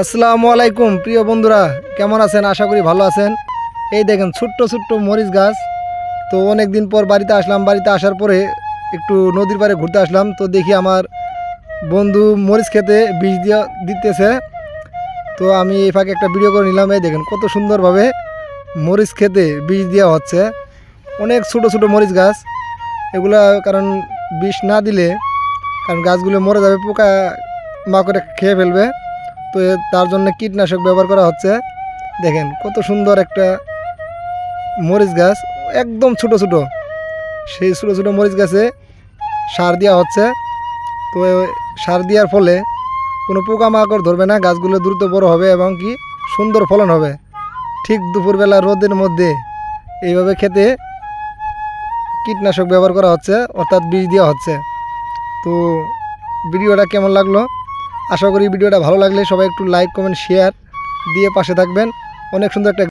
আসসালামু আলাইকুম প্রিয় বন্ধুরা, কেমন আছেন? আশা করি ভালো আছেন। এই দেখেন ছোট্ট ছোট্ট মরিচ গাছ। তো অনেক দিন পর বাড়িতে আসলাম। বাড়িতে আসার পরে একটু নদীর পাড়ে ঘুরতে আসলাম। তো দেখি আমার বন্ধু মরিচ খেতে বীজ দিতেছে। তো আমি এই ফাঁকে একটা ভিডিও করে নিলাম। এই দেখেন কত সুন্দরভাবে মরিচ খেতে বীজ দেওয়া হচ্ছে। অনেক ছোট ছোট মরিচ গাছ এগুলা, কারণ বিষ না দিলে কারণ গাছগুলো মরে যাবে, পোকা মাকড়ে খেয়ে ফেলবে। তো তার জন্য কীটনাশক ব্যবহার করা হচ্ছে। দেখেন কত সুন্দর একটা মরিচ গাছ, একদম ছোট ছোট। সেই ছোট ছোট মরিচ গাছে সার দেওয়া হচ্ছে। তো সার দেওয়ার ফলে কোনো পোকামাকড় ধরবে না, গাছগুলো দ্রুত বড় হবে এবং কি সুন্দর ফলন হবে। ঠিক দুপুরবেলা রোদের মধ্যে এইভাবে খেতে কীটনাশক ব্যবহার করা হচ্ছে, অর্থাৎ বীজ দেওয়া হচ্ছে। তো ভিডিওটা কেমন লাগলো? আশা করি ভিডিওটা ভালো লাগলে সবাই একটু লাইক কমেন্ট শেয়ার দিয়ে পাশে থাকবেন। অনেক সুন্দর একটা